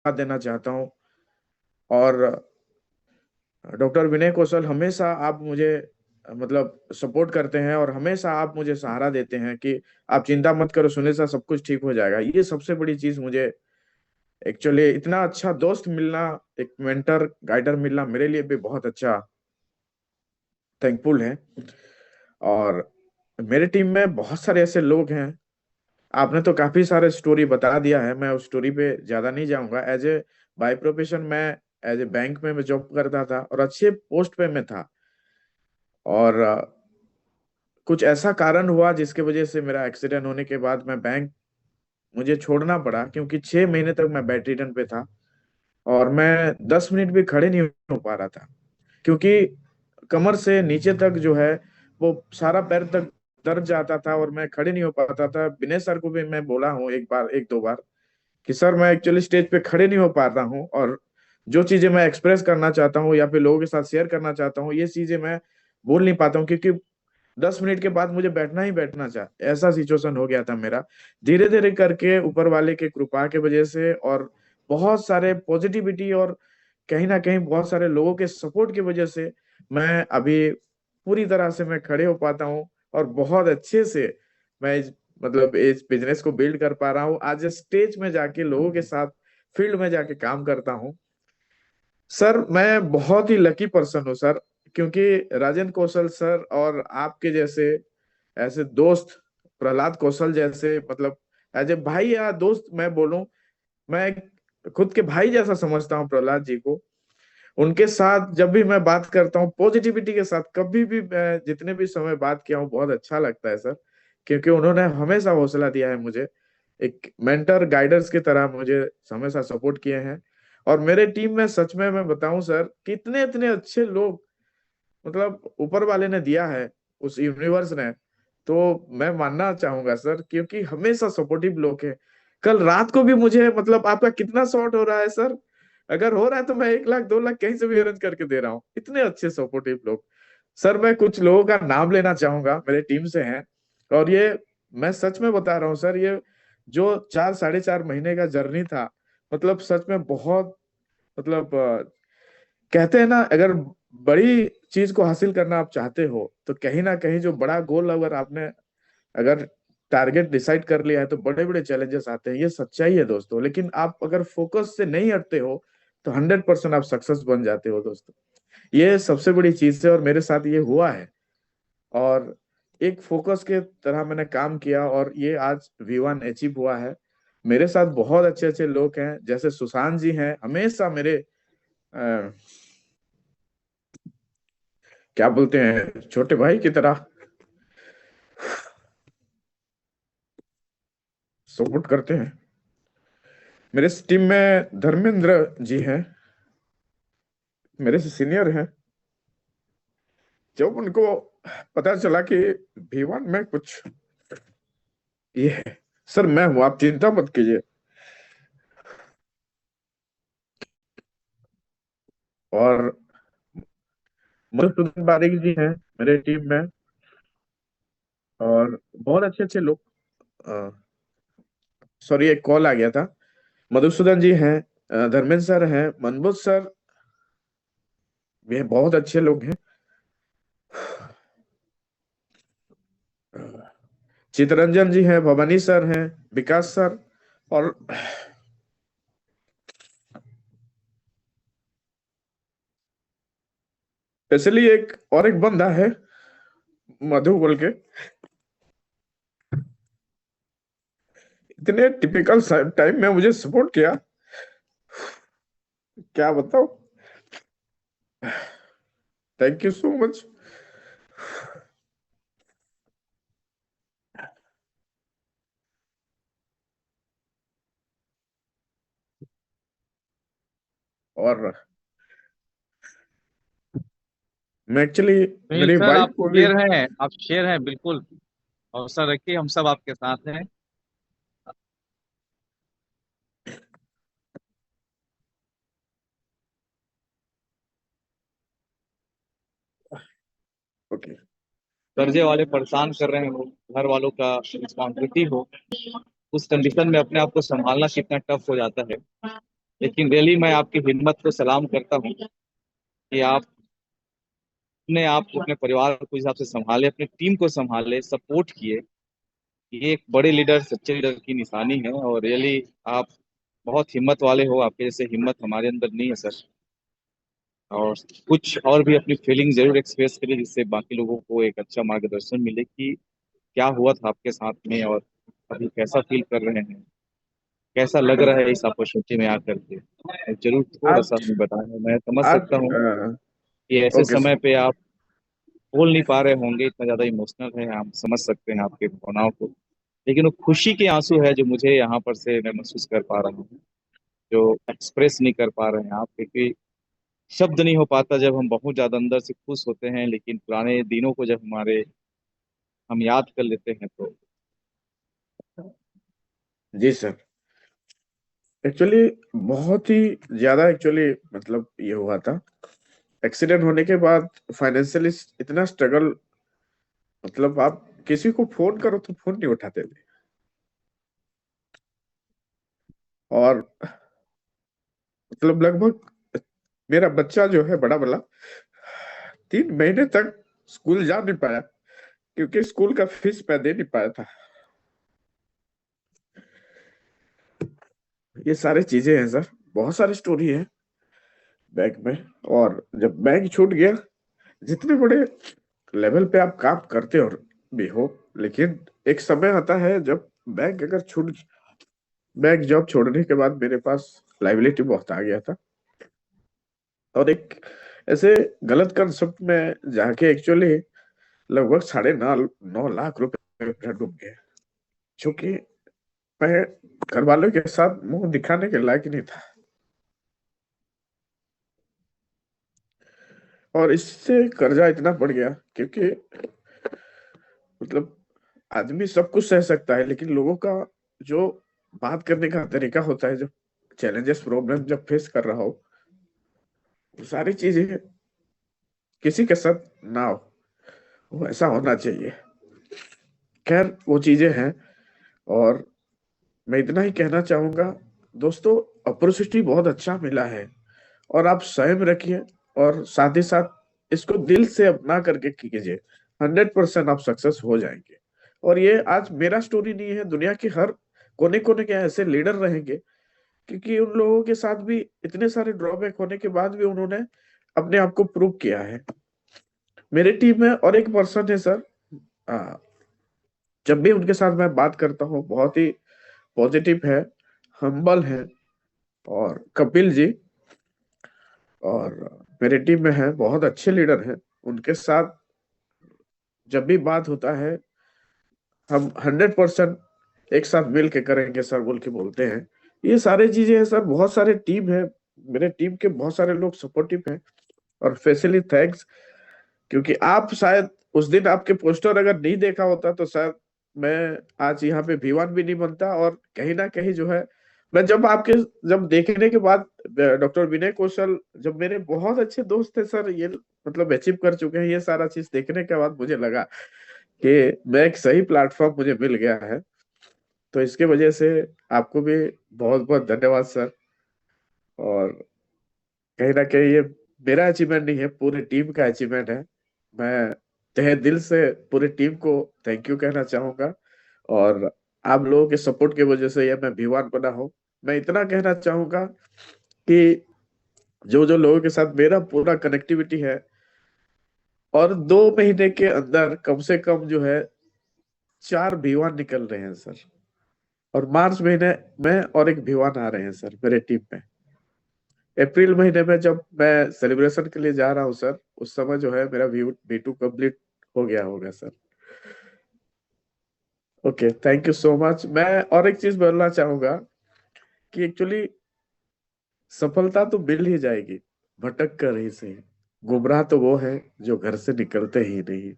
देना चाहता हूँ। और डॉक्टर विनय कौशल, हमेशा आप मुझे मतलब सपोर्ट करते हैं और हमेशा आप मुझे सहारा देते हैं कि आप चिंता मत करो सुनील, सब कुछ ठीक हो जाएगा। ये सबसे बड़ी चीज मुझे एक्चुअली, इतना अच्छा दोस्त मिलना, एक मेंटर गाइडर मिलना मेरे लिए भी बहुत अच्छा थैंकफुल है। और मेरे टीम में बहुत सारे ऐसे लोग हैं। आपने तो काफी सारे स्टोरी बता दिया है, मैं उस स्टोरी पे ज्यादा नहीं जाऊंगा। एज ए बाय प्रोफेशन मैं एज ए बैंक में मैं जॉब करता था और अच्छे पोस्ट पे मैं था। और कुछ ऐसा कारण हुआ जिसकी वजह से मेरा एक्सीडेंट होने के बाद मैं बैंक मुझे छोड़ना पड़ा, क्योंकि 6 महीने तक मैं बेड रिडन पे था। और मैं 10 मिनट भी खड़े नहीं हो पा रहा था, क्योंकि कमर से नीचे तक जो है वो सारा पैर तक दर्द जाता था और मैं खड़े नहीं हो पाता था। विनय सर को भी मैं बोला हूँ एक बार, एक दो बार, कि सर मैं एक्चुअली स्टेज पे खड़े नहीं हो पा रहा हूँ, और जो चीजें मैं एक्सप्रेस करना चाहता हूँ या फिर लोगों के साथ शेयर करना चाहता हूँ, ये चीजें मैं बोल नहीं पाता हूँ, क्योंकि 10 मिनट के बाद मुझे बैठना ही बैठना चाह, ऐसा सिचुएशन हो गया था मेरा। धीरे धीरे करके ऊपर वाले के कृपा के वजह से और बहुत सारे पॉजिटिविटी और कहीं ना कहीं बहुत सारे लोगों के सपोर्ट की वजह से मैं अभी पूरी तरह से मैं खड़े हो पाता हूँ। और बहुत अच्छे से मैं मतलब इस बिजनेस को बिल्ड कर पा रहा हूँ। आज स्टेज में जाके लोगों के साथ फील्ड में जाके काम करता हूँ। सर मैं बहुत ही लकी पर्सन हूँ सर, क्योंकि राजन कौशल सर और आपके जैसे ऐसे दोस्त, प्रहलाद कौशल जैसे, मतलब एज ए भाई या दोस्त मैं बोलूं, मैं खुद के भाई जैसा समझता हूँ प्रहलाद जी को। उनके साथ जब भी मैं बात करता हूँ पॉजिटिविटी के साथ, कभी भी मैं जितने भी समय बात किया हूँ बहुत अच्छा लगता है सर, क्योंकि उन्होंने हमेशा हौसला दिया है मुझे, एक मेंटर गाइडर्स की तरह मुझे हमेशा सपोर्ट किए हैं। और मेरे टीम में सच में मैं बताऊं सर, कितने इतने अच्छे लोग मतलब ऊपर वाले ने दिया है, उस यूनिवर्स ने, तो मैं मानना चाहूंगा सर, क्योंकि हमेशा सपोर्टिव लोग हैं। कल रात को भी मुझे मतलब आपका कितना शॉर्ट हो रहा है सर, अगर हो रहा है तो मैं 1 लाख 2 लाख कहीं से भी अरेंज करके दे रहा हूँ, इतने अच्छे सपोर्टिव लोग। सर मैं कुछ लोगों का नाम लेना चाहूंगा, मेरे टीम से हैं। और ये मैं सच में बता रहा हूँ सर, ये जो 4 साढ़े 4 महीने का जर्नी था, मतलब सच में बहुत, मतलब कहते हैं ना, अगर बड़ी चीज को हासिल करना आप चाहते हो तो कहीं ना कहीं जो बड़ा गोल अगर आपने अगर टारगेट डिसाइड कर लिया है तो बड़े बड़े चैलेंजेस आते हैं, ये सच्चाई है दोस्तों। लेकिन आप अगर फोकस से नहीं हटते हो तो 100% आप सक्सेस बन जाते हो दोस्तों। ये सबसे बड़ी चीज है और मेरे साथ ये हुआ है। और एक फोकस के तरह मैंने काम किया और ये आज V1 अचीव हुआ है। मेरे साथ बहुत अच्छे अच्छे लोग हैं, जैसे सुशांत जी हैं, हमेशा मेरे क्या बोलते हैं, छोटे भाई की तरह सपोर्ट करते हैं। मेरे इस टीम में धर्मेंद्र जी हैं, मेरे से सीनियर हैं। जब उनको पता चला कि V1 में कुछ ये है, सर मैं हूं, आप चिंता मत कीजिए। और मधुसूदन बारिक जी हैं मेरे टीम में, और बहुत अच्छे अच्छे लोग। सॉरी एक कॉल आ गया था। मधुसूदन जी हैं, धर्मेंद्र सर हैं, मनबोध सर, ये बहुत अच्छे लोग हैं। चितरंजन जी हैं, भवानी सर हैं, विकास सर, और स्पेशली एक और एक बंदा है, मधु बोल के, इतने टिपिकल टाइम में मुझे सपोर्ट किया, क्या बताओ। Thank you so much. और मैं एक्चुअली सुनील मेरी सर, वाइफ आप को भी। शेर हैं, आप शेर हैं बिल्कुल। हौसला रखिए, हम सब आपके साथ हैं। ओके। कर्जे वाले परेशान कर रहे हो, घर वालों का रिस्पॉन्सिबिलिटी हो, उस कंडीशन में अपने आप को संभालना कितना टफ हो जाता है। लेकिन रियली मैं आपकी हिम्मत को सलाम करता हूँ कि आप अपने आप को, अपने परिवार को इस हिसाब से संभाले, अपनी टीम को संभाले, सपोर्ट किए। ये एक बड़े लीडर, सच्चे लीडर की निशानी है। और रियली आप बहुत हिम्मत वाले हो। आपके जैसे हिम्मत हमारे अंदर नहीं है सर। और कुछ और भी अपनी फीलिंग जरूर एक्सप्रेस करिए, जिससे बाकी लोगों को एक अच्छा मार्गदर्शन मिले कि क्या हुआ था आपके साथ में, और अभी कैसा फील कर रहे हैं, कैसा लग रहा है इस अपॉर्चुनिटी में आकर के। तो जरूर थोड़ा सा आज हमें बताएं। मैं समझ सकता हूँ आज कि ऐसे ओके समय सर। पे आप बोल नहीं पा रहे होंगे, इतना ज्यादा इमोशनल है, हम समझ सकते हैं आपके भावनाओं को। लेकिन वो खुशी के आंसू है जो मुझे यहाँ पर से मैं महसूस कर पा रहा हूँ, जो एक्सप्रेस नहीं कर पा रहे हैं आप, क्योंकि शब्द नहीं हो पाता जब हम बहुत ज्यादा अंदर से खुश होते हैं। लेकिन पुराने दिनों को जब हमारे हम याद कर लेते हैं तो जी सर। एक्चुअली बहुत ही ज्यादा एक्चुअली मतलब ये हुआ था। एक्सीडेंट होने के बाद फाइनेंशियली इतना स्ट्रगल, मतलब आप किसी को फोन करो तो फोन नहीं उठाते थे। और मतलब लगभग मेरा बच्चा जो है बड़ा वाला 3 महीने तक स्कूल जा नहीं पाया, क्योंकि स्कूल का फीस मैं दे नहीं पाया था। ये सारी चीजें हैं सर, बहुत सारी स्टोरी है बैंक में। और जब बैंक छूट गया, जितने बड़े लेवल पे आप काम करते हो भी हो, लेकिन एक समय आता है जब बैंक अगर छूट बैंक जॉब छोड़ने के बाद मेरे पास लाइबिलिटी बहुत आ गया था। और एक ऐसे गलत कंसेप्ट में जाके एक्चुअली लगभग 9.5 लाख रुपए मेरा डूब गया, क्योंकि मैं घर वालों के साथ मुंह दिखाने के लायक नहीं था। और इससे कर्जा इतना बढ़ गया, क्योंकि मतलब आदमी सब कुछ सह सकता है, लेकिन लोगों का जो बात करने का तरीका होता है, जो चैलेंजेस प्रॉब्लम जब फेस कर रहा हो, वो सारी चीजें किसी के साथ ना हो, वो ऐसा होना चाहिए। खैर वो चीजें हैं। और मैं इतना ही कहना चाहूंगा दोस्तों, अपॉर्चुनिटी बहुत अच्छा मिला है, और आप स्वयं रखिए, और साथ ही साथ इसको दिल से अपना करके कीजिए। 100% आप सक्सेस हो जाएंगे। और ये आज मेरा स्टोरी नहीं है, दुनिया के हर कोने कोने के ऐसे लीडर रहेंगे, क्योंकि उन लोगों के साथ भी इतने सारे ड्रॉबैक होने के बाद भी उन्होंने अपने आप को प्रूव किया है। मेरी टीम में और एक पर्सन है सर, आ, जब भी उनके साथ मैं बात करता हूँ बहुत ही पॉजिटिव है, हम्बल है, और कपिल जी। और मेरे टीम में है बहुत अच्छे लीडर हैं, उनके साथ जब भी बात होता है हम 100% एक साथ मिल के करेंगे सर बोल के बोलते हैं। ये सारी चीजें हैं सर, बहुत सारे टीम है, मेरे टीम के बहुत सारे लोग सपोर्टिव हैं। और स्पेशली थैंक्स, क्योंकि आप शायद उस दिन आपके पोस्टर अगर नहीं देखा होता तो शायद मैं आज यहाँ पे V1 भी नहीं बनता। और कहीं ना कहीं जो है, मैं जब देखने के बाद डॉक्टर विनय कौशल, जब मेरे बहुत अच्छे दोस्त थे सर, ये मतलब अचीव कर चुके हैं, ये सारा चीज देखने के बाद मुझे लगा कि मैं एक सही प्लेटफॉर्म मुझे मिल गया है। तो इसके वजह से आपको भी बहुत बहुत धन्यवाद सर। और कहीं ना कहीं ये मेरा अचीवमेंट नहीं है, पूरी टीम का अचीवमेंट है। मैं तहे दिल से पूरी टीम को थैंक यू कहना चाहूंगा। और आप लोगों के सपोर्ट की वजह से ये मैं V1 बना हूँ। मैं इतना कहना चाहूंगा कि जो जो लोगों के साथ मेरा पूरा कनेक्टिविटी है, और 2 महीने के अंदर कम से कम जो है 4 V1 निकल रहे हैं सर। और मार्च महीने में और एक V1 आ रहे हैं सर मेरे टीम में। अप्रैल महीने में जब मैं सेलिब्रेशन के लिए जा रहा हूँ सर, उस समय जो है मेरा V2 कंप्लीट हो गया होगा sir. Okay, thank you so much. मैं और एक चीज बोलना चाहूंगा कि एक्चुअली सफलता तो मिल ही जाएगी, भटक कर ही सही। गुमराह तो वो है जो घर से निकलते ही नहीं,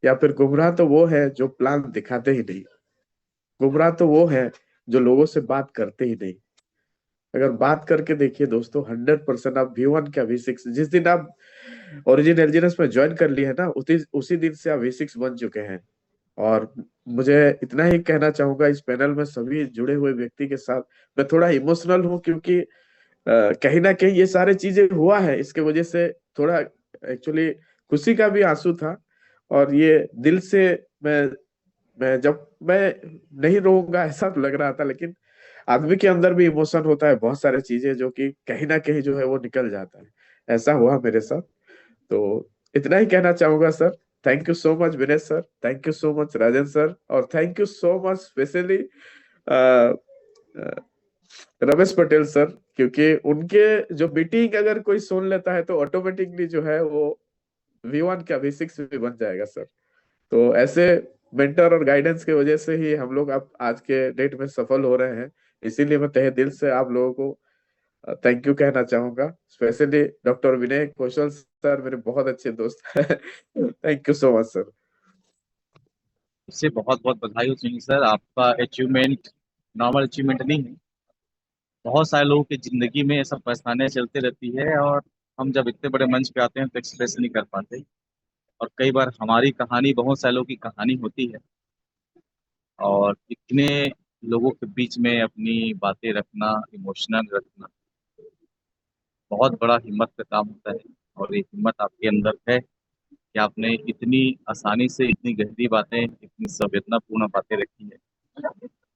या फिर गुमराह तो वो है जो प्लान दिखाते ही नहीं। गुमराह तो वो है जो लोगों से बात करते ही नहीं। अगर बात करके देखिए दोस्तों, 100% आप V1 क्या V6, जिस दिन आप ओरिजिन एलजीएस में ज्वाइन कर लिए है ना, उसी उसी दिन से आप V6 बन चुके हैं। और मुझे इतना ही कहना चाहूंगा, इस पैनल में सभी जुड़े हुए व्यक्ति के साथ मैं थोड़ा इमोशनल हूँ, क्योंकि कहीं ना कहीं ये सारे चीजें हुआ है, इसके वजह से थोड़ा एक्चुअली खुशी का भी आंसू था। और ये दिल से मैं मैं नहीं रहूंगा ऐसा तो लग रहा था, लेकिन आदमी के अंदर भी इमोशन होता है, बहुत सारी चीजें जो कि कहीं ना कहीं जो है वो निकल जाता है। ऐसा हुआ मेरे साथ। तो इतना ही कहना चाहूंगा sir. Thank you so much Vinesh sir, thank you so much Rajan sir, और thank you so much specially Ramesh Patel sir. क्योंकि उनके जो मीटिंग अगर कोई सुन लेता है तो ऑटोमेटिकली जो है वो V1 का V6 भी बन जाएगा सर। तो ऐसे मेंटर और गाइडेंस की वजह से ही हम लोग अब आज के डेट में सफल हो रहे हैं। इसीलिए मैं तहे दिल से आप लोगों को थैंक यू कहना चाहूंगा। स्पेशली डॉक्टर विनय कौशल सर मेरे बहुत अच्छे दोस्त हैं। Thank you so much sir. इससे बहुत बहुत बधाई हो सुनील सर, आपका अचीवमेंट नॉर्मल अचीवमेंट नहीं है। बहुत सारे लोगों की जिंदगी में ये सब परेशानियां चलती रहती है, और हम जब इतने बड़े मंच पे आते हैं तो एक्सप्रेस नहीं कर पाते। और कई बार हमारी कहानी बहुत सारे लोगों की कहानी होती है, और इतने लोगों के बीच में अपनी बातें रखना, इमोशनल रखना, बहुत बड़ा हिम्मत का काम होता है। और ये हिम्मत आपके अंदर है कि आपने इतनी आसानी से इतनी गहरी बातें, इतनी संवेदनापूर्ण बातें रखी है।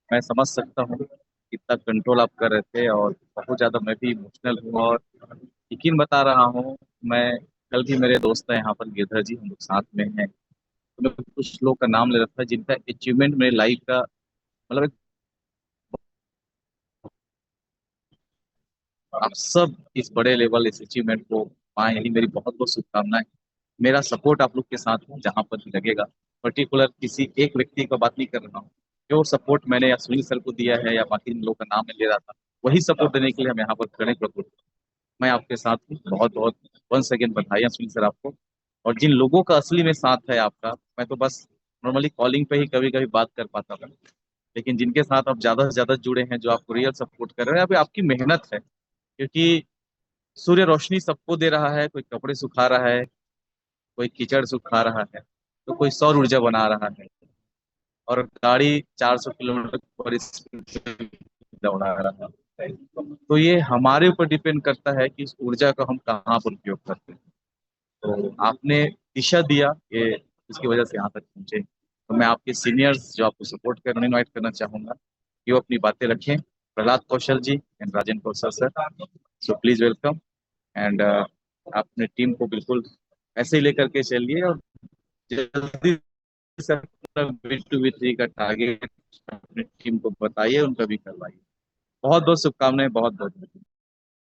मैं समझ सकता हूँ कितना कंट्रोल आप कर रहे थे, और बहुत ज्यादा मैं भी इमोशनल हूँ। और यकीन बता रहा हूँ मैं, कल भी मेरे दोस्त हैं यहाँ पर गिरधर जी, हम लोग साथ में हैं। तो मैं कुछ लोग का नाम ले रखा था जिनका अचीवमेंट मेरे लाइफ का मतलब आप सब इस बड़े लेवल, इस अचीवमेंट को पाए, यही मेरी बहुत बहुत शुभकामनाएं। मेरा सपोर्ट आप लोग के साथ है जहां पर भी लगेगा। पर्टिकुलर किसी एक व्यक्ति का बात नहीं कर रहा हूँ। जो सपोर्ट मैंने या सुनील सर को दिया है या बाकी लोगों का नाम मैं ले रहा था, वही सपोर्ट देने के लिए हम यहाँ पर खड़े प्रभु। मैं आपके साथ हूँ। बहुत बहुत वंस अगेन बधाई सुनील सर आपको। और जिन लोगों का असली में साथ है आपका, मैं तो बस नॉर्मली कॉलिंग पे ही कभी कभी बात कर पाता था, लेकिन जिनके साथ आप ज्यादा से ज्यादा जुड़े हैं, जो आपको रियल सपोर्ट कर रहे हैं, अभी आपकी मेहनत है। क्योंकि सूर्य रोशनी सबको दे रहा है, कोई कपड़े सुखा रहा है, कोई कीचड़ सुखा रहा है, तो कोई सौर ऊर्जा बना रहा है, और गाड़ी 400 किलोमीटर पर स्पीड से दौड़ा रहा है। तो ये हमारे ऊपर डिपेंड करता है कि इस ऊर्जा का हम कहाँ पर उपयोग करते हैं। तो आपने दिशा दिया, ये इसकी वजह से यहाँ तक पहुंचे। तो मैं आपके सीनियर्स जो आपको सपोर्ट करने इनवाइट करना चाहूंगा कि वो अपनी बातें रखें। Prahlad Kaushal ji and Rajendra Kaushal sir, so please welcome. And अपने टीम को बिल्कुल ऐसे ही लेकर के चलिए, और जल्दी से अपना V2V3 का टारगेट अपनी टीम को बताइए, उनका भी करवाइए। बहुत बहुत शुभकामनाएं, बहुत बहुत